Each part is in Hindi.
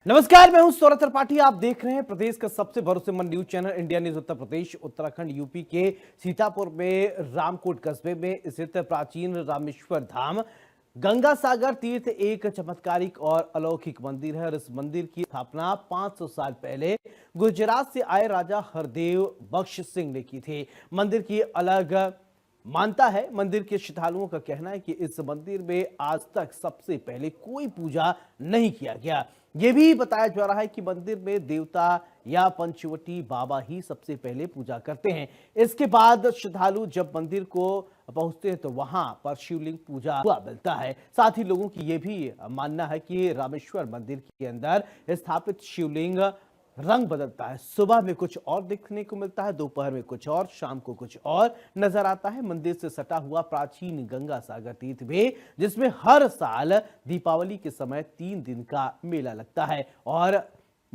नमस्कार, मैं हूं सौरभ त्रिपाठी। आप देख रहे हैं प्रदेश का सबसे भरोसेमंद news channel India news Uttar Pradesh. Uttarakhand UP के सीतापुर में रामकोट कस्बे में स्थित प्राचीन रामेश्वर धाम गंगा सागर तीर्थ एक चमत्कारिक और अलौकिक मंदिर है और इस मंदिर की स्थापना 500 साल पहले गुजरात से आए राजा हरदेव बख्श सिंह ने की थी। मंदिर की अलग मानता है। मंदिर के श्रद्धालुओं का कहना है कि इस मंदिर में आज तक सबसे पहले कोई पूजा नहीं किया गया। यह भी बताया जा रहा है कि मंदिर में देवता या पंचवटी बाबा ही सबसे पहले पूजा करते हैं। इसके बाद श्रद्धालु जब मंदिर को पहुंचते हैं तो वहां पर शिवलिंग पूजा हुआ मिलता है। साथ ही लोगों की यह भी मानना है कि रामेश्वर मंदिर के अंदर स्थापित शिवलिंग रंग बदलता है। सुबह में कुछ और देखने को मिलता है, दोपहर में कुछ और, शाम को कुछ और नजर आता है। मंदिर से सटा हुआ प्राचीन गंगा सागर तीर्थ भी, जिसमें हर साल दीपावली के समय 3 दिन का मेला लगता है और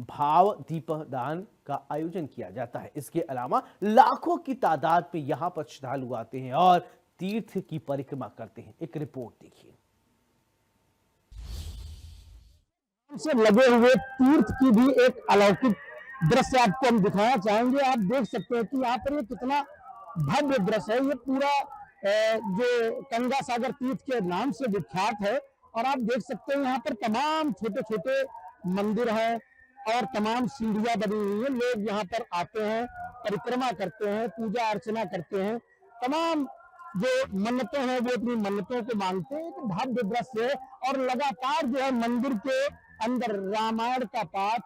भाव दीपदान का आयोजन किया जाता है। इसके अलावा लाखों की तादाद में यहां पर श्रद्धालु आते हैं और तीर्थ की परिक्रमा करते हैं। एक रिपोर्ट देखिए। से लगे हुए तीर्थ की भी एक अलौकिक दृश्य आपको हम दिखाना चाहेंगे। आप देख सकते हैं कि यहाँ पर ये कितना भव्य दृश्य है। ये पूरा जो गंगा सागर तीर्थ के नाम से विख्यात है और आप देख सकते हैं यहाँ पर तमाम छोटे छोटे मंदिर हैं और तमाम सीढ़ियां बनी हुई है। लोग यहाँ पर आते हैं, परिक्रमा करते हैं, पूजा अर्चना करते हैं, तमाम जो मन्नतें हैं वो अपनी मन्नतों को मांगते हैं। एक भव्य दृश्य है और लगातार जो है मंदिर के अंदर रामायण का पाठ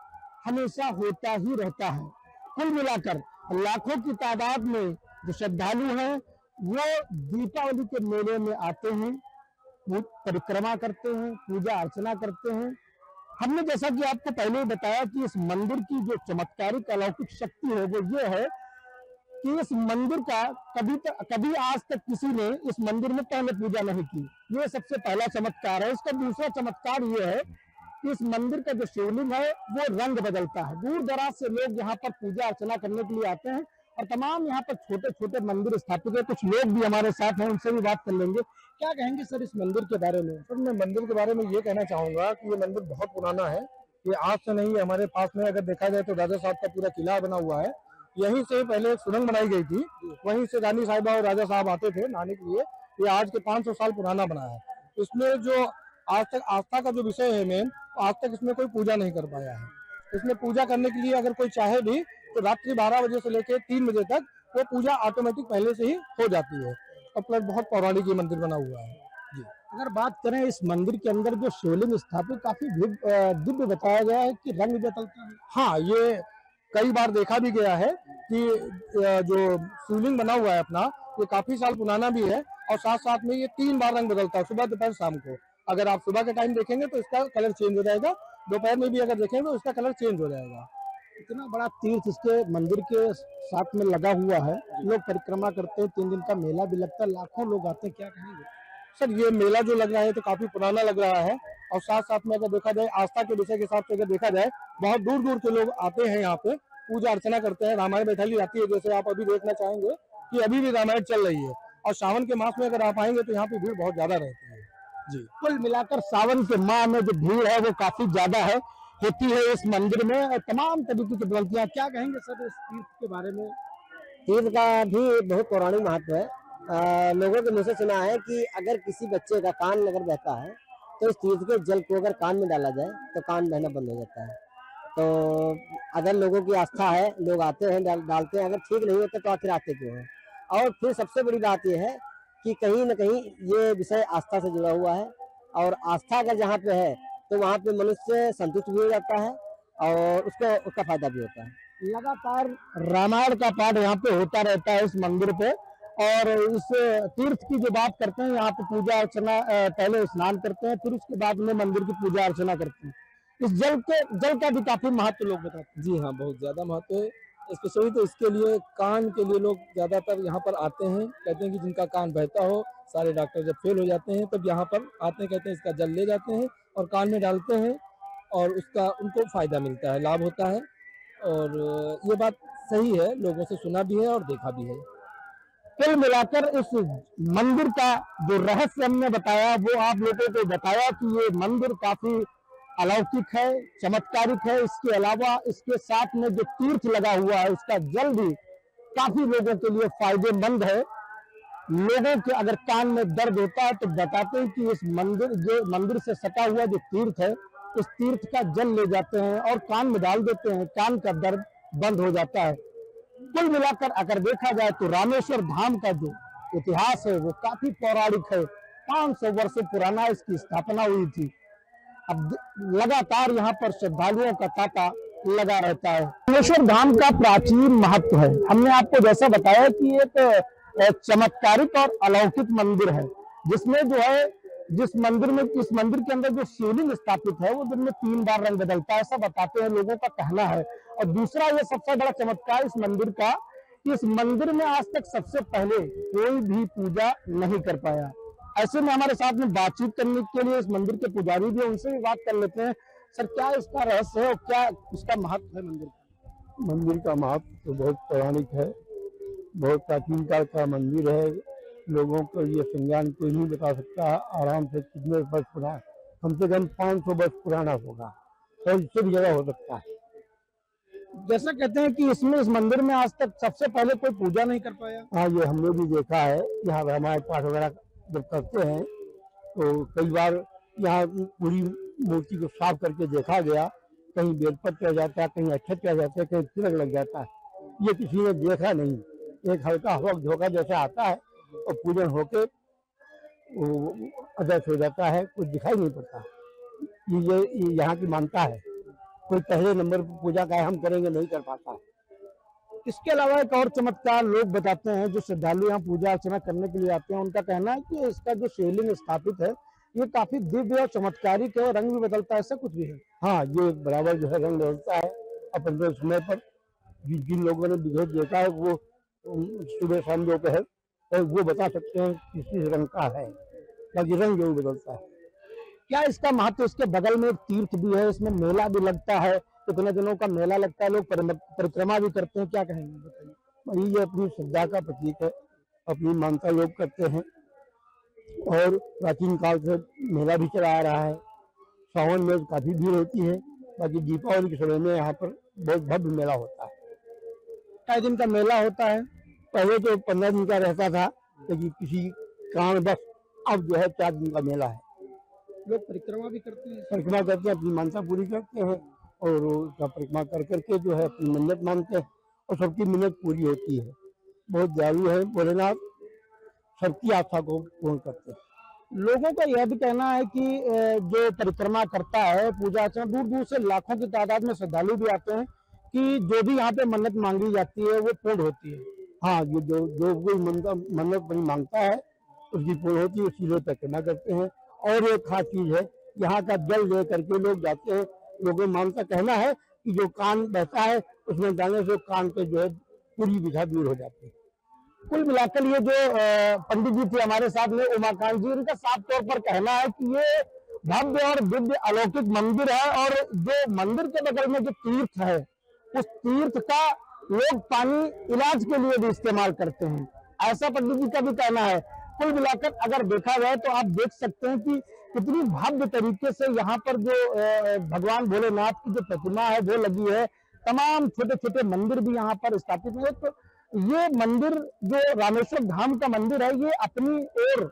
हमेशा होता ही रहता है। कुल मिलाकर लाखों की तादाद में जो श्रद्धालु हैं वो दीपावली के मेले में आते हैं, वो परिक्रमा करते हैं, पूजा अर्चना करते हैं। हमने जैसा कि आपको पहले ही बताया कि इस मंदिर की जो चमत्कारिक अलौकिक शक्ति है वो ये है कि इस मंदिर का कभी आज तक किसी ने इस मंदिर में पहले पूजा नहीं की। ये सबसे पहला चमत्कार है। इसका दूसरा चमत्कार ये है कि इस मंदिर का जो शिवलिंग है वो रंग बदलता है। दूर दराज से लोग यहाँ पर पूजा अर्चना करने के लिए आते हैं और तमाम यहाँ पर छोटे छोटे मंदिर स्थापित है। कुछ लोग भी हमारे साथ हैं, उनसे भी बात कर लेंगे। क्या कहेंगे सर इस मंदिर के बारे में? सर, मैं मंदिर के बारे में ये कहना चाहूंगा कि ये मंदिर बहुत पुराना है। ये आज से नहीं है। हमारे पास में अगर देखा जाए तो राजा साहब का पूरा किला बना हुआ है। यहीं से पहले एक सुरंग बनाई गई थी, वहीं से रानी साहिबा और राजा साहब आते थे नहाने के लिए। ये आज के 500 साल पुराना बना है। इसमें जो आज तक आस्था का जो विषय है मेन, आज तक इसमें कोई पूजा नहीं कर पाया है। इसमें पूजा करने के लिए अगर कोई चाहे भी तो रात्रि 12 बजे से लेकर 3 बजे तक वो पूजा ऑटोमेटिक पहले से ही हो जाती है। और प्लस बहुत पौराणिक ये मंदिर बना हुआ है जी। अगर बात करें इस मंदिर के अंदर जो शिवलिंग स्थापित काफी दिव्य बताया गया है कि रंग बदलता है। हाँ, ये कई बार देखा भी गया है कि जो शिवलिंग बना हुआ है अपना, ये काफी साल पुराना भी है और साथ साथ में ये 3 बार रंग बदलता है, सुबह दोपहर शाम को। अगर आप सुबह के टाइम देखेंगे तो इसका कलर चेंज हो जाएगा, दोपहर में भी अगर देखेंगे तो इसका कलर चेंज हो जाएगा। इतना बड़ा तीर्थ इसके मंदिर के साथ में लगा हुआ है, लोग परिक्रमा करते हैं, 3 दिन का मेला भी लगता है, लाखों लोग आते हैं। क्या कहेंगे सर, ये मेला जो लग रहा है तो काफी पुराना लग रहा है और साथ साथ में अगर देखा जाए आस्था के विषय के हिसाब से अगर देखा जाए, बहुत दूर दूर के लोग आते हैं यहाँ पे, पूजा अर्चना करते हैं। रामायण बैठाली जाती है, जैसे आप अभी देखना चाहेंगे कि अभी भी रामायण चल रही है। और सावन के मास में अगर आप आएंगे तो यहाँ पे भीड़ बहुत ज्यादा रहती है जी। कुल मिलाकर सावन के माह में जो भीड़ है वो काफी ज्यादा है, होती है इस मंदिर में और तमाम तरीके की प्रवृत्तियां। क्या कहेंगे सर इस तीर्थ के बारे में? तीर्थ का भी बहुत पौराणिक महत्व है। लोगों के मुँह से सुना है कि अगर किसी बच्चे का कान अगर बहता है तो इस तीर्थ के जल को अगर कान में डाला जाए तो कान बहना बंद हो जाता है। तो अगर लोगों की आस्था है, लोग आते हैं, डालते हैं। अगर ठीक नहीं होता तो आखिर आते क्यों हैं? और फिर सबसे बड़ी बात यह है कि कहीं न कहीं ये विषय आस्था से जुड़ा हुआ है और आस्था अगर जहाँ पे है तो वहाँ पे मनुष्य संतुष्ट भी हो जाता है और उसका फायदा भी होता है। लगातार रामायण का पाठ यहाँ पे होता रहता है इस मंदिर पे और इस तीर्थ की जो बात करते हैं, यहाँ पे पूजा अर्चना पहले स्नान करते हैं, फिर उसके बाद में मंदिर की पूजा अर्चना करते हैं। इस जल का भी काफी महत्व लोग बताते हैं। जी हाँ, बहुत ज्यादा महत्व है। स्पेशली तो इसके लिए कान के लिए लोग ज्यादातर यहाँ पर आते हैं। कहते हैं कि जिनका कान बहता हो, सारे डॉक्टर जब फेल हो जाते हैं तब यहाँ पर आते हैं, कहते हैं इसका जल ले जाते हैं और कान में डालते हैं और उसका उनको फायदा मिलता है, लाभ होता है। और ये बात सही है, लोगों से सुना भी है और देखा भी है। कुल मिलाकर इस मंदिर का जो रहस्य हमने बताया वो आप लोगों को बताया कि ये मंदिर काफी अलौकिक है, चमत्कारिक है। इसके अलावा इसके साथ में जो तीर्थ लगा हुआ है उसका जल भी काफी लोगों के लिए फायदेमंद है। लोगों के अगर कान में दर्द होता है तो बताते हैं कि इस मंदिर जो मंदिर से सटा हुआ जो तीर्थ है, इस तीर्थ का जल ले जाते हैं और कान में डाल देते हैं, कान का दर्द बंद हो जाता है। कुल मिलाकर अगर देखा जाए तो रामेश्वर धाम का जो इतिहास है वो काफी पौराणिक है। 500 वर्षों पुराना इसकी स्थापना हुई थी। अब लगातार यहाँ पर श्रद्धालुओं का तांता लगा रहता है। रामेश्वर धाम का प्राचीन महत्व है। हमने आपको जैसा बताया कि एक चमत्कारिक और अलौकिक मंदिर है, जिसमें जो है इस मंदिर के अंदर जो शिवलिंग स्थापित है वो दिन में 3 बार रंग बदलता है, ऐसा बताते हैं, लोगों का कहना है। और दूसरा ये सबसे बड़ा चमत्कार इस मंदिर का, इस मंदिर में आज तक सबसे पहले कोई भी पूजा नहीं कर पाया। ऐसे में हमारे साथ में बातचीत करने के लिए इस मंदिर के पुजारी भी, उनसे भी बात कर लेते हैं। सर, क्या इसका रहस्य है और क्या इसका महत्व है मंदिर का? मंदिर का महत्व तो बहुत पौराणिक है, बहुत प्राचीन काल का मंदिर है। लोगों को ये संज्ञान कोई नहीं बता सकता आराम से कितने वर्ष पुराना, कम से कम 500 वर्ष पुराना होगा और इससे भी ज्यादा हो सकता है। जैसा कहते हैं कि इस मंदिर में आज तक सबसे पहले कोई पूजा नहीं कर पाया। हाँ, ये हमने भी देखा है। यहाँ हमारे पाठ वगैरह जब करते हैं तो कई बार यहाँ पूरी मूर्ति को साफ करके देखा गया, कहीं बेलपत्र रह जाता है, कहीं अक्षत रह जाता है, कहीं तिलक लग जाता है। ये किसी ने देखा नहीं। एक हल्का हवा झोंका जैसे आता है और पूजन होके अदृश्य हो जाता है, कुछ दिखाई नहीं पड़ता। ये यहाँ की मान्यता है। कोई पहले नंबर पर पूजा का हम करेंगे नहीं कर पाता। इसके अलावा एक और चमत्कार लोग बताते हैं, जो श्रद्धालु यहाँ पूजा अर्चना करने के लिए आते हैं, उनका कहना है कि इसका जो शिवलिंग स्थापित है ये काफी दिव्य और चमत्कारिक है और रंग भी बदलता है, ऐसा कुछ भी है? हाँ, ये बराबर जो है रंग बदलता है अपने समय पर। जिन लोगों ने विधिवत देखा है वो सुबह शाम दोपहर और वो बता सकते हैं किस रंग का है, बाकी रंग जो बदलता है। क्या इसका महत्व? इसके बगल में एक तीर्थ भी है, इसमें मेला भी लगता है, कितने दिनों का मेला लगता है, लोग परिक्रमा भी करते हैं, क्या कहेंगे बताइए? ये अपनी श्रद्धा का प्रतीक है, अपनी मान्यता लोग करते हैं और प्राचीन काल से मेला भी चला आ रहा है। सावन में काफी भीड़ होती है, बाकी दीपावली के समय में यहाँ पर बहुत भव्य मेला होता है। कई दिन का मेला होता है? पहले तो 15 दिन का रहता था, लेकिन किसी कारणवश अब जो है 4 दिन का मेला है। लोग परिक्रमा भी करते हैं? परिक्रमा करते हैं, अपनी मानता पूरी करते हैं और उसका परिक्रमा कर करके जो है अपनी मन्नत मानते हैं और सबकी मन्नत पूरी होती है। बहुत दयालु है भोलेनाथ, सबकी आस्था को पूर्ण करते हैं। लोगों का यह भी कहना है कि जो परिक्रमा करता है, पूजा अर्चना, दूर दूर से लाखों की तादाद में श्रद्धालु भी आते हैं कि जो भी यहाँ पे मन्नत मांगी जाती है वो पूर्ण होती है। हाँ, ये जो कोई मन्नत बड़ी मांगता है उसकी पूर्ण होती है, इसीलिए परिक्रमा करते हैं। और एक खास चीज है, यहाँ का जल ले करके लोग जाते हैं। लोगों मानता कहना है कि जो कान बहता है उसमें जाने से कान पे जो है पूरी विधा दूर हो जाती है। कुल मिलाकर ये जो पंडित जी थे हमारे साथ में, उमाकांत जी, उनका साफ तौर पर कहना है कि ये भव्य और दिव्य अलौकिक मंदिर है और जो मंदिर के बगल में जो तीर्थ है उस तीर्थ का लोग पानी इलाज के लिए भी इस्तेमाल करते हैं, ऐसा पंडित जी का भी कहना है। कुल मिलाकर अगर देखा जाए तो आप देख सकते हैं कि कितनी भव्य तरीके से यहाँ पर जो भगवान भोलेनाथ की जो प्रतिमा है वो लगी है। तमाम छोटे छोटे मंदिर भी यहाँ पर स्थापित हुए। तो ये मंदिर जो रामेश्वर धाम का मंदिर है ये अपनी ओर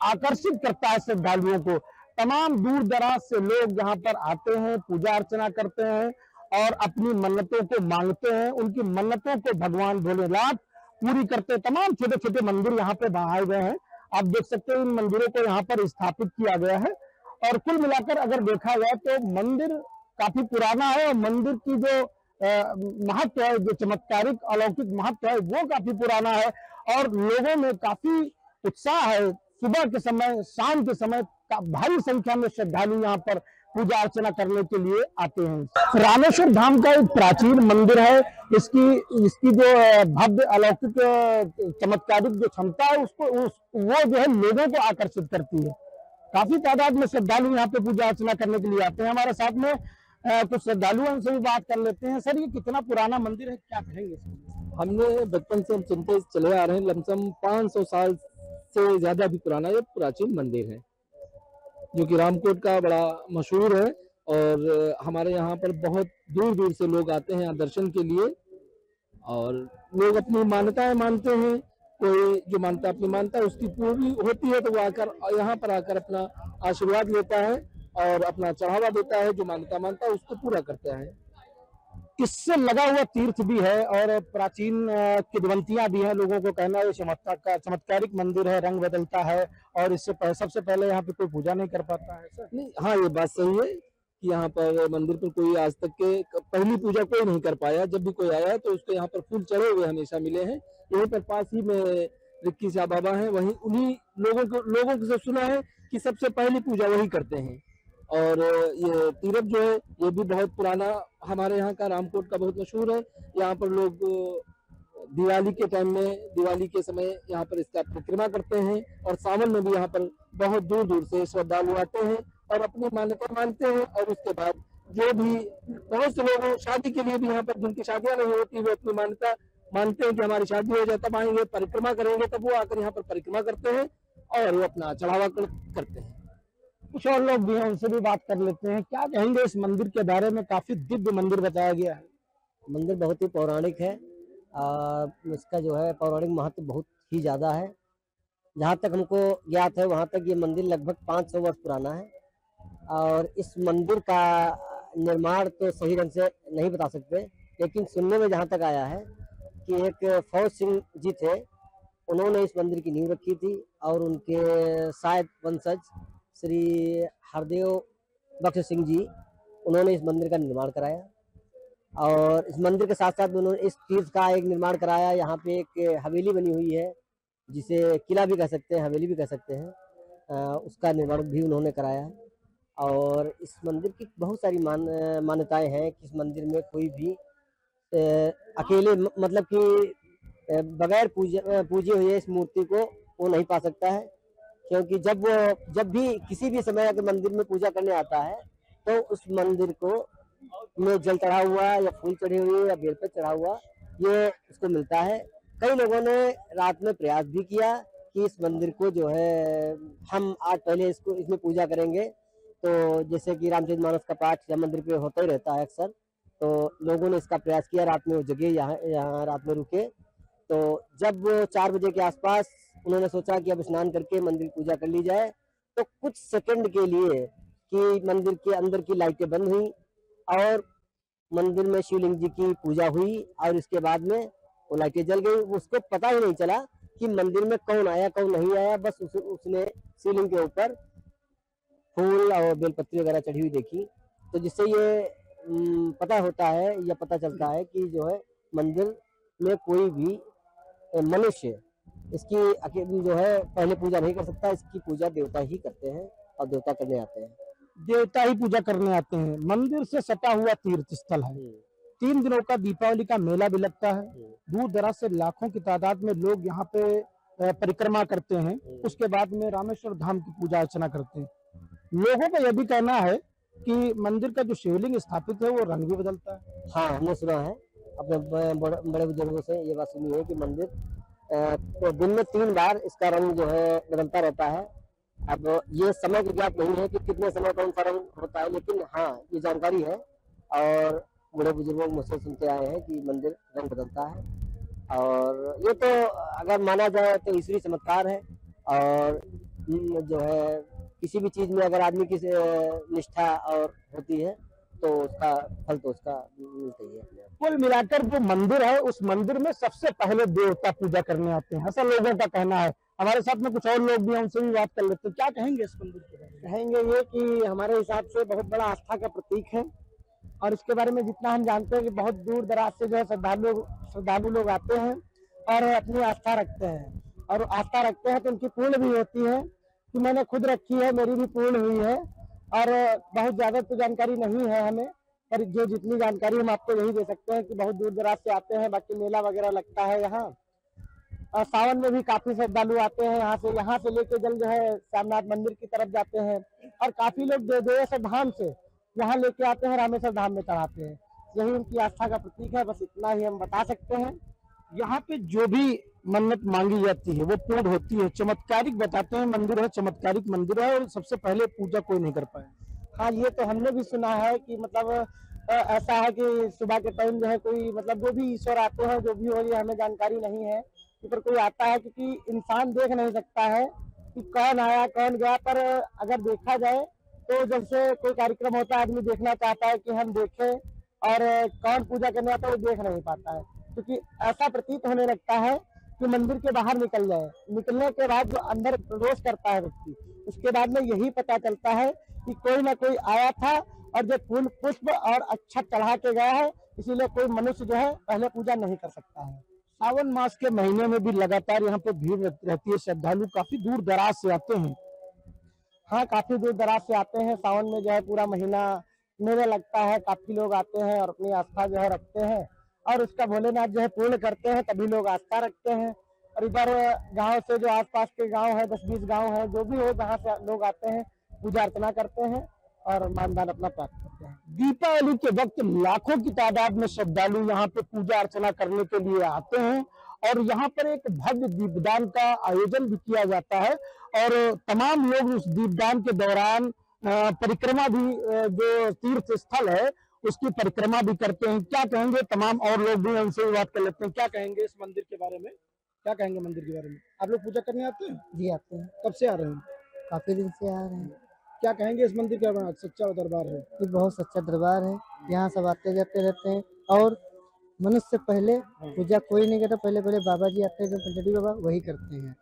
आकर्षित करता है श्रद्धालुओं को। तमाम दूर दराज से लोग यहाँ पर आते हैं, पूजा अर्चना करते हैं और अपनी मन्नतों को मांगते हैं। उनकी मन्नतों को भगवान भोलेनाथ पूरी करते हैं। तमाम छोटे छोटे मंदिर यहाँ पे बनाए गए हैं, आप देख सकते हैं। इन मंदिरों को यहाँ पर स्थापित किया गया है और कुल मिलाकर अगर देखा जाए तो मंदिर काफी पुराना है और मंदिर की जो महत्व है, जो चमत्कारिक अलौकिक महत्व है वो काफी पुराना है और लोगों में काफी उत्साह है। सुबह के समय, शाम के समय भारी संख्या में श्रद्धालु यहाँ पर पूजा अर्चना करने के लिए आते हैं। रामेश्वर धाम का एक प्राचीन मंदिर है। इसकी जो भव्य अलौकिक चमत्कारिक जो क्षमता है उसको वो जो है लोगों को आकर्षित करती है। काफी तादाद में श्रद्धालु यहाँ पे पूजा अर्चना करने के लिए आते हैं। हमारे साथ में कुछ श्रद्धालु उनसे भी बात कर लेते हैं। सर, ये कितना पुराना मंदिर है, क्या कहेंगे? हमने बचपन से हम सुनते चले आ रहे हैं, लमसम 500 साल से ज्यादा भी पुराना ये प्राचीन मंदिर है, जो कि रामकोट का बड़ा मशहूर है और हमारे यहाँ पर बहुत दूर दूर से लोग आते हैं यहाँ दर्शन के लिए, और लोग अपनी मान्यताएं मानते हैं। कोई जो मानता अपनी मानता है उसकी पूरी होती है तो वो आकर यहाँ पर आकर अपना आशीर्वाद लेता है और अपना चढ़ावा देता है, जो मान्यता मानता है उसको पूरा करता है। इससे लगा हुआ तीर्थ भी है और प्राचीन किंवदंतियां भी हैं। लोगों को कहना है ये चमत्कारिक मंदिर है, रंग बदलता है और इससे सबसे पहले यहाँ पे कोई पूजा नहीं कर पाता है सर। नहीं, हाँ ये बात सही है कि यहाँ पर मंदिर पर कोई आज तक के पहली पूजा कोई नहीं कर पाया। जब भी कोई आया तो उसको यहाँ पर फूल चढ़े हुए हमेशा मिले हैं। यहीं पर पास ही में रिक्की शाह बाबा हैं, वहीं उन्हीं लोगों से सुना है कि सबसे पहली पूजा वही करते हैं। और ये तीरथ जो है ये भी बहुत पुराना हमारे यहाँ का रामकोट का बहुत मशहूर है। यहाँ पर लोग दिवाली के टाइम में, दिवाली के समय यहाँ पर इसका परिक्रमा करते हैं, और सावन में भी यहाँ पर बहुत दूर दूर से श्रद्धालु आते हैं और अपनी मान्यता मानते हैं। और उसके बाद जो भी बहुत से लोग शादी के लिए भी यहाँ पर जिनकी शादियां नहीं होती वो अपनी मान्यता मानते हैं कि हमारी शादी हो जाए तब आएंगे, परिक्रमा करेंगे, तब वो आकर यहाँ पर परिक्रमा करते हैं और वो अपना चढ़ावा करते हैं। कुछ और लोग भी हैं, उनसे भी बात कर लेते हैं। क्या कहेंगे इस मंदिर के बारे में? काफी दिव्य मंदिर बताया गया है। मंदिर बहुत ही पौराणिक है। इसका जो है पौराणिक महत्व बहुत ही ज़्यादा है। जहाँ तक हमको ज्ञात है वहाँ तक ये मंदिर लगभग 500 वर्ष पुराना है। और इस मंदिर का निर्माण तो सही ढंग से नहीं बता सकते, लेकिन सुनने में जहाँ तक आया है कि एक फौज सिंह जी थे, उन्होंने इस मंदिर की नींव रखी थी और उनके शायद वंशज श्री हरदेव बख्श सिंह जी, उन्होंने इस मंदिर का निर्माण कराया। और इस मंदिर के साथ साथ उन्होंने इस तीर्थ का एक निर्माण कराया। यहाँ पे एक हवेली बनी हुई है, जिसे किला भी कह सकते हैं, हवेली भी कह सकते हैं, उसका निर्माण भी उन्होंने कराया है। और इस मंदिर की बहुत सारी मान्यताएं हैं कि इस मंदिर में कोई भी अकेले मतलब कि बगैर पूजे हुए इस मूर्ति को वो नहीं पा सकता है, क्योंकि जब भी किसी भी समय अगर मंदिर में पूजा करने आता है तो उस मंदिर को में जल चढ़ा हुआ या फूल चढ़े हुए या बेलपत्र चढ़ा हुआ ये उसको मिलता है। कई लोगों ने रात में प्रयास भी किया कि इस मंदिर को जो है हम आज पहले इसमें पूजा करेंगे। तो जैसे कि रामचरितमानस का पाठ या मंदिर पे होता ही रहता है अक्सर, तो लोगों ने इसका प्रयास किया। रात में वो जगह यहाँ रात में रुके, तो जब 4 बजे के आसपास उन्होंने सोचा कि अब स्नान करके मंदिर पूजा कर ली जाए, तो कुछ सेकंड के लिए कि मंदिर के अंदर की लाइटें बंद हुई और मंदिर में शिवलिंग जी की पूजा हुई और इसके बाद में वो लाइटें जल गई। उसको पता ही नहीं चला कि मंदिर में कौन आया कौन नहीं आया, बस उसने शिवलिंग के ऊपर फूल और बेलपत्री वगैरह चढ़ी हुई देखी। तो जिससे ये पता होता है या पता चलता है कि जो है मंदिर में कोई भी मनुष्य इसकी जो है पहले पूजा नहीं कर सकता। इसकी पूजा देवता ही करते हैं और देवता करने आते हैं। देवता ही पूजा करने आते हैं। मंदिर से सटा हुआ तीर्थ स्थल है। 3 दिनों का दीपावली का मेला भी लगता है। दूर दराज से लाखों की तादाद में लोग यहाँ पे परिक्रमा करते हैं। उसके बाद में रामेश्वर धाम की पूजा अर्चना करते हैं। लोगों का यह भी कहना है कि मंदिर का जो शिवलिंग स्थापित है वो रंग भी बदलता है। हाँ, हमने सुना है अपने बड़े बुजुर्गों से ये बात सुनी है कि मंदिर तो दिन में 3 बार इसका रंग जो है बदलता रहता है। अब ये समय की ज्ञात नहीं है कि कितने समय कौन सा रंग होता है, लेकिन हाँ ये जानकारी है और बड़े बुजुर्गों मुझसे सुनते आए हैं कि मंदिर रंग बदलता है। और ये तो अगर माना जाए तो ईश्वरीय चमत्कार है। और जो है किसी भी चीज में अगर आदमी की निष्ठा और होती है तो उसका फल तो उसका मिलता ही है। कुल मिलाकर जो मंदिर है उस मंदिर में सबसे पहले देवता पूजा करने आते हैं, ऐसा लोगों का कहना है। हमारे साथ में कुछ और लोग भी हैं, उनसे भी बात कर लेते हैं। क्या कहेंगे इस मंदिर के बारे में? कहेंगे ये कि हमारे हिसाब से बहुत बड़ा आस्था का प्रतीक है। और इसके बारे में जितना हम जानते हैं कि बहुत दूर दराज से जो है श्रद्धालु लोग आते हैं और अपनी आस्था रखते हैं। और आस्था रखते हैं तो उनकी पूर्ण भी होती है, कि मैंने खुद रखी है, मेरी भी पूर्ण हुई है। और बहुत ज्यादा तो जानकारी नहीं है हमें, पर जो जितनी जानकारी हम आपको यही दे सकते हैं कि बहुत दूर दराज से आते हैं। बाकी मेला वगैरह लगता है यहाँ, और सावन में भी काफी श्रद्धालु आते हैं। यहाँ से लेके जल जो है श्यामनाथ मंदिर की तरफ जाते हैं। और काफी लोग देवेश्वर धाम से यहाँ लेके आते हैं, रामेश्वर धाम में चढ़ाते हैं। यही उनकी आस्था का प्रतीक है। बस इतना ही हम बता सकते हैं। यहाँ पे जो भी मन्नत मांगी जाती है वो पूर्ण होती है। चमत्कारिक बताते हैं मंदिर है, चमत्कारिक मंदिर है और सबसे पहले पूजा कोई नहीं कर पाया। हाँ, ये तो हमने भी सुना है कि मतलब ऐसा है कि सुबह के टाइम जो है कोई मतलब जो भी ईश्वर आते हैं, जो भी हो ये हमें जानकारी नहीं है कि पर कोई आता है, क्योंकि इंसान देख नहीं सकता है कि कौन आया कौन गया। पर अगर देखा जाए तो जब से कोई कार्यक्रम होता है, आदमी देखना चाहता है कि हम देखें, और कौन पूजा करने आता है वो देख नहीं पाता है, क्योंकि ऐसा प्रतीत होने लगता है कि मंदिर के बाहर निकल जाए, निकलने के बाद जो अंदर प्रवेश करता है व्यक्ति, उसके बाद में यही पता चलता है कि कोई ना कोई आया था और जो फूल पुष्प और अक्षत चढ़ा के गया है, इसीलिए कोई मनुष्य जो है पहले पूजा नहीं कर सकता है। सावन मास के महीने में भी लगातार यहाँ पे भीड़ रहती है, श्रद्धालु काफी दूर दराज से आते हैं। हाँ, काफी दूर दराज से आते हैं। सावन में जो है पूरा महीना मेला लगता है, काफी लोग आते हैं और अपनी आस्था जो है रखते हैं, और उसका भोलेनाथ जो है पूर्ण करते हैं, तभी लोग आस्था रखते हैं। और इधर गांव से जो आसपास के गांव है, 10-20 गांव है, जो भी हो, जहाँ से लोग आते हैं, पूजा अर्चना करते हैं और मानदान अपना प्राप्त करते हैं। दीपावली के वक्त लाखों की तादाद में श्रद्धालु यहाँ पे पूजा अर्चना करने के लिए आते हैं, और यहाँ पर एक भव्य दीपदान का आयोजन भी किया जाता है, और तमाम लोग उस दीपदान के दौरान परिक्रमा भी, जो तीर्थ स्थल है उसकी परिक्रमा भी करते हैं। क्या कहेंगे, तमाम और लोग भी उनसे बात कर लेते हैं। क्या कहेंगे इस मंदिर के बारे में, क्या कहेंगे मंदिर के बारे में? आप लोग पूजा करने आते हैं? जी आते हैं, कब से आ रहे हैं? काफी दिन से आ रहे हैं। क्या कहेंगे इस मंदिर के बारे में? सच्चा दरबार है, ये बहुत सच्चा दरबार है, यहाँ सब आते जाते रहते हैं। और मनुष्य से पहले पूजा कोई नहीं करता, पहले पहले बाबा जी आते हैं, जो पंचडी बाबा वही करते हैं।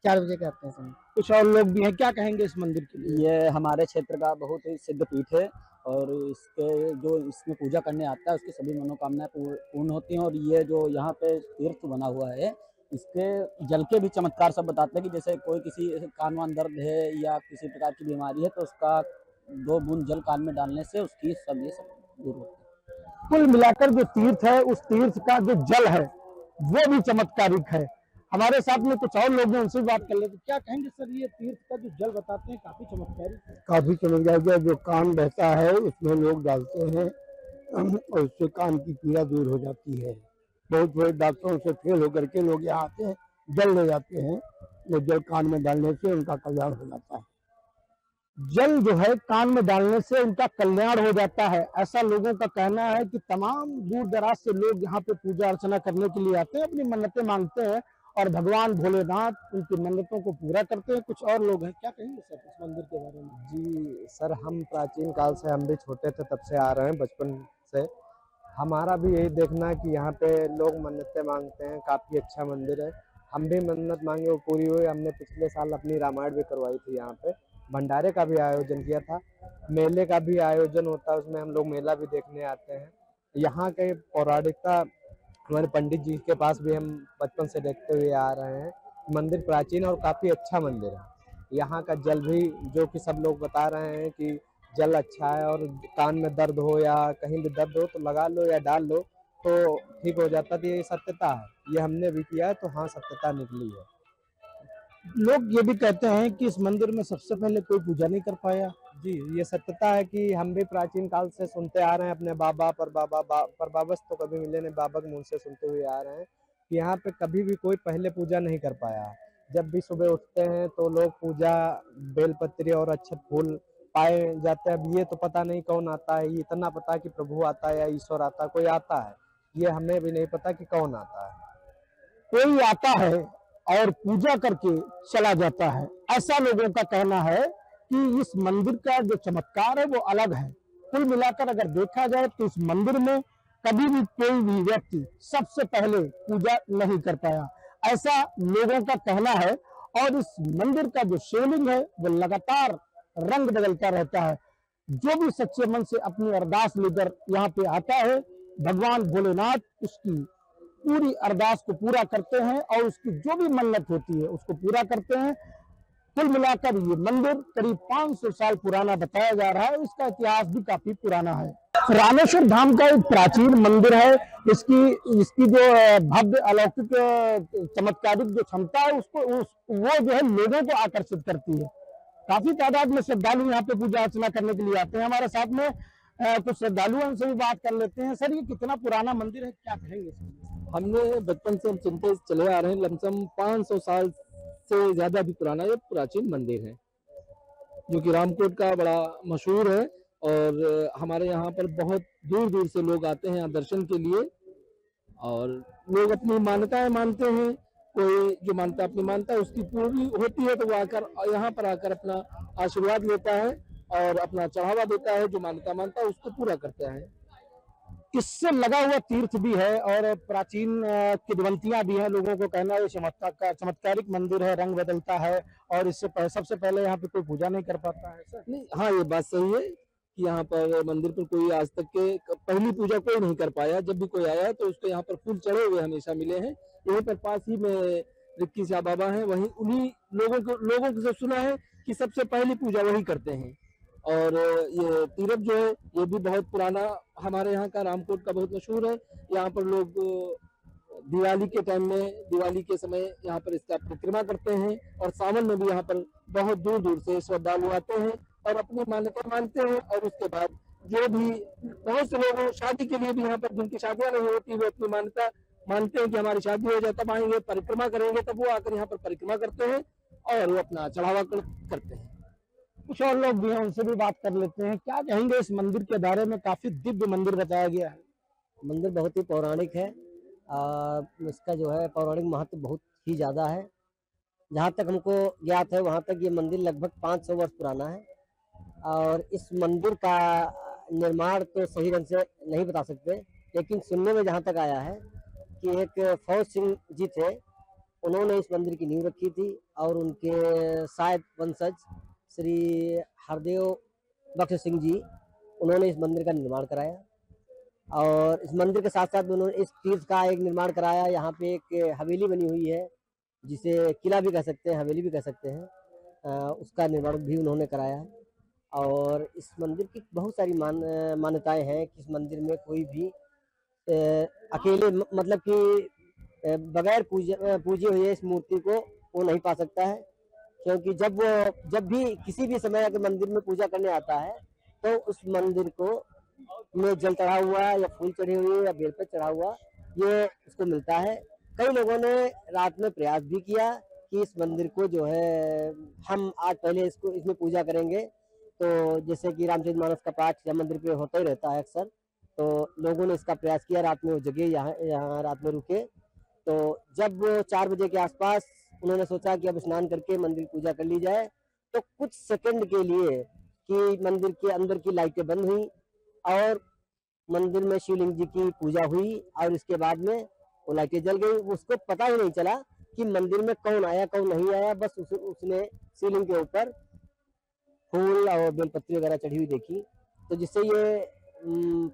4 बजे के आते हैं समय। कुछ और लोग भी हैं, क्या कहेंगे इस मंदिर के लिए? ये हमारे क्षेत्र का बहुत ही सिद्ध पीठ है, और इसके जो इसमें पूजा करने आता है उसकी सभी मनोकामनाएं पूर्ण होती हैं। और ये जो यहाँ पे तीर्थ बना हुआ है, इसके जल के भी चमत्कार सब बताते हैं कि जैसे कोई किसी कान वान दर्द है या किसी प्रकार की बीमारी है, तो उसका 2 बूंद जल कान में डालने से उसकी सब ये सब दूर होती है। कुल मिलाकर जो तीर्थ है, उस तीर्थ का जो जल है वो भी चमत्कारिक है। हमारे साथ में कुछ और लोग हैं, उनसे बात कर लेते। क्या कहेंगे सर, ये तीर्थ का जो जल बताते हैं काफी चमत्कारिक है? काफी चमत्कार है। जो कान बहता है उसमें लोग डालते हैं और उससे कान की पीड़ा दूर हो जाती है। बहुत बड़े डॉक्टरों से फेल होकर के लोग यहाँ आते हैं, जल ले जाते हैं, वो जल कान में डालने से उनका कल्याण हो जाता है। जल जो है कान में डालने से उनका कल्याण हो जाता है, ऐसा लोगों का कहना है कि तमाम दूर दराज से लोग यहाँ पे पूजा अर्चना करने के लिए आते हैं, अपनी मन्नतें मांगते हैं, और भगवान भोलेनाथ उनकी मन्नतों को पूरा करते हैं। कुछ और लोग हैं, क्या कहेंगे सर इस मंदिर के बारे में? जी सर, हम प्राचीन काल से, हम भी छोटे थे तब से आ रहे हैं, बचपन से। हमारा भी यही देखना है कि यहाँ पे लोग मन्नतें मांगते हैं, काफ़ी अच्छा मंदिर है। हम भी मन्नत मांगे, वो पूरी हुई। हमने पिछले साल अपनी रामायण भी करवाई थी यहाँ पे, भंडारे का भी आयोजन किया था, मेले का भी आयोजन होता है, उसमें हम लोग मेला भी देखने आते हैं। यहाँ के पौराणिकता हमारे पंडित जी के पास भी हम बचपन से देखते हुए आ रहे हैं। मंदिर प्राचीन और काफ़ी अच्छा मंदिर है। यहाँ का जल भी, जो कि सब लोग बता रहे हैं कि जल अच्छा है, और कान में दर्द हो या कहीं भी दर्द हो तो लगा लो या डाल लो तो ठीक हो जाता है। तो ये सत्यता है, ये हमने भी किया है, तो हाँ सत्यता निकली है। लोग ये भी कहते हैं कि इस मंदिर में सबसे पहले कोई पूजा नहीं कर पाया। जी, ये सत्यता है कि हम भी प्राचीन काल से सुनते आ रहे हैं, अपने बाबा पर बाबा तो कभी मिले नहीं, बाबा के मुंह से सुनते हुए आ रहे हैं कि यहाँ पे कभी भी कोई पहले पूजा नहीं कर पाया। जब भी सुबह उठते हैं तो लोग पूजा, बेलपत्री और अच्छे फूल पाए जाते हैं। अब ये तो पता नहीं कौन आता है, ये इतना पता है कि प्रभु आता है या ईश्वर आता है, कोई आता है, ये हमें भी नहीं पता कि कौन आता है। कोई आता है और पूजा करके चला जाता है, ऐसा लोगों का कहना है कि इस मंदिर का जो चमत्कार है वो अलग है। कुल मिलाकर अगर देखा जाए तो इस मंदिर में कभी भी कोई भी व्यक्ति सबसे पहले पूजा नहीं कर पाया, ऐसा लोगों का कहना है। और इस मंदिर का जो शिवलिंग है वो लगातार रंग बदलता रहता है। जो भी सच्चे मन से अपनी अरदास लेकर यहाँ पे आता है, भगवान भोलेनाथ उसकी पूरी अरदास को पूरा करते हैं, और उसकी जो भी मन्नत होती है उसको पूरा करते हैं। कुल मिलाकर ये मंदिर करीब 500 साल पुराना बताया जा रहा है, इसका इतिहास भी काफी पुराना है। रामेश्वर धाम का एक प्राचीन मंदिर है। इसकी जो भव्य अलौकिक चमत्कारिक जो क्षमता है वो जो है लोगों को आकर्षित करती है। काफी तादाद में श्रद्धालु यहाँ पे पूजा अर्चना करने के लिए आते हैं। हमारे साथ में कुछ श्रद्धालु उनसे भी बात कर लेते हैं। सर, ये कितना पुराना मंदिर है, क्या कहेंगे? हमने बचपन से हम सुनते चले आ रहे हैं, लमसम 500 साल से ज्यादा भी पुराना ये प्राचीन मंदिर है, जो कि रामकोट का बड़ा मशहूर है। और हमारे यहाँ पर बहुत दूर दूर से लोग आते हैं यहाँ दर्शन के लिए और लोग अपनी मान्यताएं मानते हैं। कोई जो मानता अपनी मानता है उसकी पूरी होती है तो वो आकर यहाँ पर आकर अपना आशीर्वाद लेता है और अपना चढ़ावा देता है। जो मान्यता मानता है उसको पूरा करता है। इससे लगा हुआ तीर्थ भी है और प्राचीन किंवदंतियां भी हैं। लोगों को कहना है ये चमत्कारिक मंदिर है, रंग बदलता है और इससे सबसे पहले यहाँ पे कोई पूजा नहीं कर पाता है सर। नहीं, हाँ ये बात सही है कि यहाँ पर मंदिर पर कोई आज तक के पहली पूजा कोई नहीं कर पाया। जब भी कोई आया तो उसको यहाँ पर फूल चढ़े हुए हमेशा मिले हैं। यहीं पर पास ही में रिक्की शाह बाबा हैं, वहीं उन्हीं लोगों से सुना है कि सबसे पहली पूजा वही करते हैं। और ये तीरथ जो है ये भी बहुत पुराना हमारे यहाँ का रामकोट का बहुत मशहूर है। यहाँ पर लोग दिवाली के टाइम में दिवाली के समय यहाँ पर इसका परिक्रमा करते हैं और सावन में भी यहाँ पर बहुत दूर दूर से श्रद्धालु आते हैं और अपनी मान्यता मानते हैं। और उसके बाद जो भी बहुत से लोग शादी के लिए भी यहाँ पर जिनकी शादियां नहीं होती वो अपनी मान्यता मानते हैं कि हमारी शादी हो जाए तब आएंगे, परिक्रमा करेंगे, तब वो आकर यहाँ पर परिक्रमा करते हैं और वो अपना चढ़ावा करते हैं। कुछ और लोग भी हैं, उनसे भी बात कर लेते हैं। क्या कहेंगे इस मंदिर के बारे में? काफी दिव्य मंदिर बताया गया है। मंदिर बहुत ही पौराणिक है। इसका जो है पौराणिक महत्व बहुत ही ज़्यादा है। जहाँ तक हमको ज्ञात है वहाँ तक ये मंदिर लगभग 500 वर्ष पुराना है। और इस मंदिर का निर्माण तो सही ढंग से नहीं बता सकते, लेकिन सुनने में जहाँ तक आया है कि एक फौज सिंह जी थे, उन्होंने इस मंदिर की नींव रखी थी और उनके शायद वंशज श्री हरदेव बख्श सिंह जी, उन्होंने इस मंदिर का निर्माण कराया। और इस मंदिर के साथ साथ उन्होंने इस तीर्थ का एक निर्माण कराया। यहाँ पे एक हवेली बनी हुई है, जिसे किला भी कह सकते हैं, हवेली भी कह सकते हैं, उसका निर्माण भी उन्होंने कराया है। और इस मंदिर की बहुत सारी मान्यताएं हैं कि इस मंदिर में कोई भी अकेले मतलब कि बगैर पूजे हुए इस मूर्ति को वो नहीं पा सकता है। क्योंकि जब भी किसी भी समय अगर मंदिर में पूजा करने आता है तो उस मंदिर को में जल चढ़ा हुआ या फूल चढ़े हुए या बेलपत्र चढ़ा हुआ ये उसको मिलता है। कई लोगों ने रात में प्रयास भी किया कि इस मंदिर को जो है हम आज पहले इसमें पूजा करेंगे। तो जैसे कि रामचरितमानस का पाठ या मंदिर पे होता ही रहता है अक्सर, तो लोगों ने इसका प्रयास किया। रात में वो जगह यहाँ रात में रुके। तो जब 4 बजे के आसपास उन्होंने सोचा कि अब स्नान करके मंदिर पूजा कर ली जाए, तो कुछ सेकंड के लिए कि मंदिर के अंदर की लाइटें बंद हुई और मंदिर में शिवलिंग जी की पूजा हुई और इसके बाद में वो लाइटें जल गई। उसको पता ही नहीं चला कि मंदिर में कौन आया कौन नहीं आया। बस उसने शिवलिंग के ऊपर फूल और बेलपत्री वगैरह चढ़ी हुई देखी। तो जिससे ये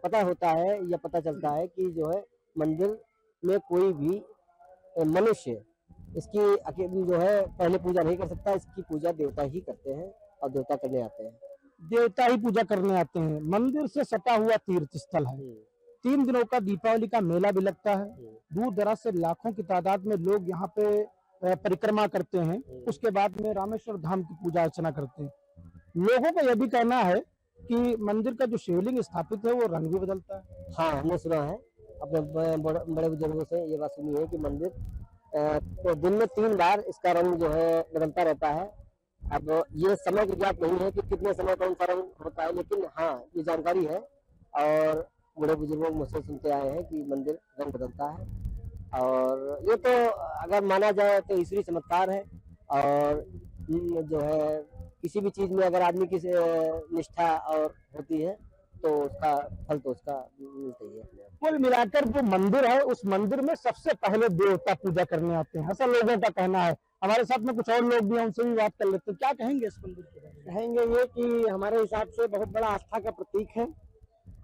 पता होता है या पता चलता है कि जो है मंदिर में कोई भी मनुष्य इसकी जो है पहले पूजा नहीं कर सकता। इसकी पूजा देवता ही करते हैं और देवता करने आते हैं। देवता ही पूजा करने आते हैं। मंदिर से सटा हुआ तीर्थ स्थल है। 3 दिनों का दीपावली का मेला भी लगता है। दूर दराज से लाखों की तादाद में लोग यहाँ पे परिक्रमा करते हैं। उसके बाद में रामेश्वर धाम की पूजा अर्चना करते हैं। लोगों का यह भी कहना है कि मंदिर का जो शिवलिंग स्थापित है वो रंग भी बदलता है। हाँ, हमने सुना है अपने बड़े बुजुर्गों से ये बात सुनी है कि मंदिर तो दिन में 3 बार इसका रंग जो है बदलता रहता है। अब ये समय की ज्ञात नहीं है कि कितने समय कौन सा रंग होता है, लेकिन हाँ ये जानकारी है और बड़े बुजुर्गों मुझसे सुनते आए हैं कि मंदिर रंग बदलता है। और ये तो अगर माना जाए तो ईश्वरीय चमत्कार है। और जो है किसी भी चीज में अगर आदमी की निष्ठा और होती है तो उसका फल तो उसका मिलता ही है। कुल मिलाकर जो मंदिर है उस मंदिर में सबसे पहले देवता पूजा करने आते हैं, ऐसा लोगों का कहना है। हमारे साथ में कुछ और लोग भी हैं, उनसे भी बात कर लेते हैं। क्या कहेंगे इस मंदिर के बारे में? कहेंगे ये कि हमारे हिसाब से बहुत बड़ा आस्था का प्रतीक है।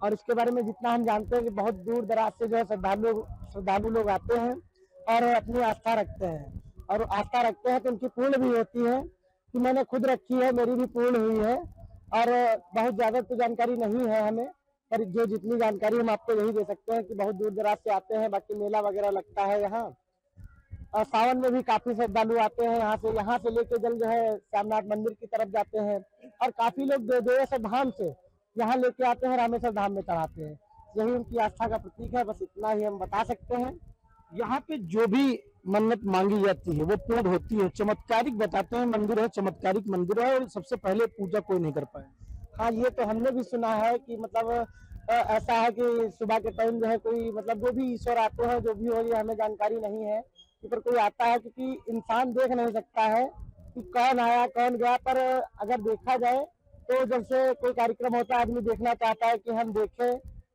और इसके बारे में जितना हम जानते हैं कि बहुत दूर दराज से जो है श्रद्धालु लोग आते हैं और अपनी आस्था रखते हैं। और आस्था रखते हैं तो उनकी पूर्ण भी होती है। कि मैंने खुद रखी है, मेरी भी पूर्ण हुई है। और बहुत ज्यादा तो जानकारी नहीं है हमें, पर जो जितनी जानकारी हम आपको यही दे सकते हैं कि बहुत दूर दराज से आते हैं। बाकी मेला वगैरह लगता है यहाँ, और सावन में भी काफी श्रद्धालु आते हैं। यहाँ से लेके जल जो है श्यामनाथ मंदिर की तरफ जाते हैं। और काफी लोग देवेश्वर धाम से यहाँ लेके आते हैं, रामेश्वर धाम में चढ़ाते हैं। यही उनकी आस्था का प्रतीक है। बस इतना ही हम बता सकते हैं। यहाँ पे जो भी मन्नत मांगी जाती है वो पूर्ण होती है। चमत्कारिक बताते हैं मंदिर है, चमत्कारिक मंदिर है और सबसे पहले पूजा कोई नहीं कर पाया। हाँ, ये तो हमने भी सुना है कि मतलब ऐसा है कि सुबह के टाइम जो है कोई मतलब जो भी ईश्वर आते हैं, जो भी हो, ये हमें जानकारी नहीं है कि पर कोई आता है, क्योंकि इंसान देख नहीं सकता है कि कौन आया कौन गया। पर अगर देखा जाए तो जब से कोई कार्यक्रम होता है, आदमी देखना चाहता है कि हम देखें,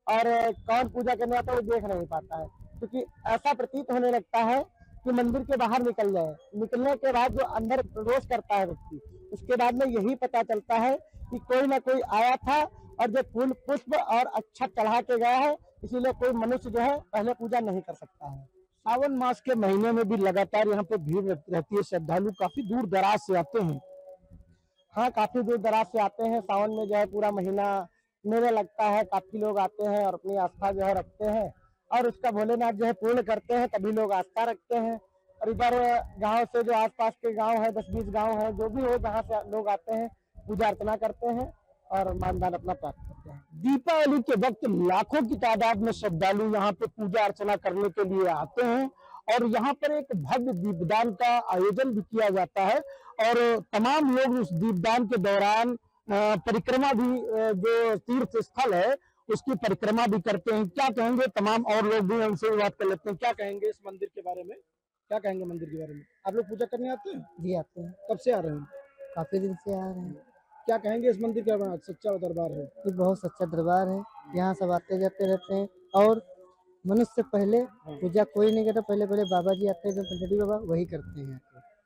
और कौन पूजा करने आता है वो देख नहीं पाता है, क्योंकि ऐसा प्रतीत होने लगता है कि मंदिर के बाहर निकल जाए, निकलने के बाद जो अंदर प्रवेश करता है व्यक्ति, उसके बाद में यही पता चलता है कि कोई ना कोई आया था और जो फूल पुष्प और अच्छा चढ़ा के गया है, इसीलिए कोई मनुष्य जो है पहले पूजा नहीं कर सकता है। सावन मास के महीने में भी लगातार यहाँ पे भीड़ रहती है, श्रद्धालु काफी दूर दराज से आते हैं। हाँ, काफी दूर दराज से आते हैं। सावन में जो है पूरा महीना मेला लगता है, काफी लोग आते हैं और अपनी आस्था जो है रखते हैं, और उसका भोलेनाथ जो है पूर्ण करते हैं, तभी लोग आस्था रखते हैं। और इधर गांव से जो आसपास के गांव है, 10-20 गांव है, जो भी हो, जहाँ से लोग आते हैं, पूजा अर्चना करते हैं और मानदान अपना प्राप्त करते हैं। दीपावली के वक्त लाखों की तादाद में श्रद्धालु यहाँ पे पूजा अर्चना करने के लिए आते हैं, और यहाँ पर एक भव्य दीपदान का आयोजन भी किया जाता है, और तमाम लोग उस दीपदान के दौरान परिक्रमा भी, जो तीर्थ स्थल है उसकी परिक्रमा भी करते हैं। क्या कहेंगे, तमाम और लोग भी हैं, उनसे भी बात कर लेते हैं। क्या कहेंगे इस मंदिर के बारे में, क्या कहेंगे मंदिर के बारे में? आप लोग पूजा करने आते हैं? जी आते हैं, कब से आ रहे हैं? काफी दिन से आ रहे हैं। क्या कहेंगे इस मंदिर के बारे में? सच्चा दरबार है, ये बहुत सच्चा दरबार है, यहाँ सब आते जाते रहते हैं। और मनुष्य से पहले पूजा कोई नहीं करता, पहले पहले बाबा जी आते हैं, जो पंचडी बाबा वही करते हैं।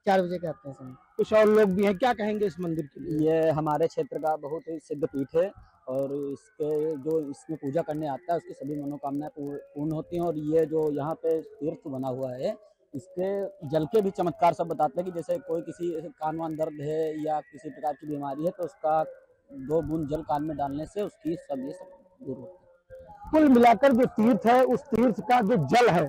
4 बजे के आते हैं समय। कुछ और लोग भी हैं, क्या कहेंगे इस मंदिर के लिए? ये हमारे क्षेत्र का बहुत ही सिद्ध पीठ है, और इसके जो इसमें पूजा करने आता है उसकी सभी मनोकामनाएं पूर्ण होती हैं। और ये जो यहाँ पे तीर्थ बना हुआ है, इसके जल के भी चमत्कार सब बताते हैं कि जैसे कोई किसी कान वान दर्द है या किसी प्रकार की बीमारी है, तो उसका 2 बूंद जल कान में डालने से उसकी सब ये सब दूर होती है। कुल मिलाकर जो तीर्थ है, उस तीर्थ का जो जल है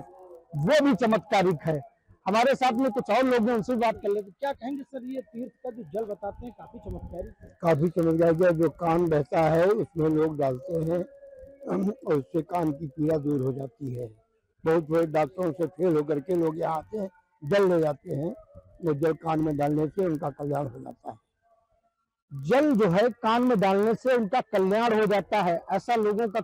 वो भी चमत्कारिक है। हमारे साथ में कुछ और लोग हैं, उनसे बात कर लेते हैं। क्या कहेंगे सर, ये तीर्थ का जो जल बताते हैं काफी चमत्कारिक है? काफी चमत्कारिक है। जो कान बहता है उसमें लोग डालते हैं और उससे कान की पीड़ा दूर हो जाती है। बहुत बड़े डॉक्टरों से फेल होकर के लोग यहाँ आते हैं, जल ले जाते हैं, वो जल कान में डालने से उनका कल्याण हो जाता है। जल जो है कान में डालने से उनका कल्याण हो जाता है, ऐसा लोगों का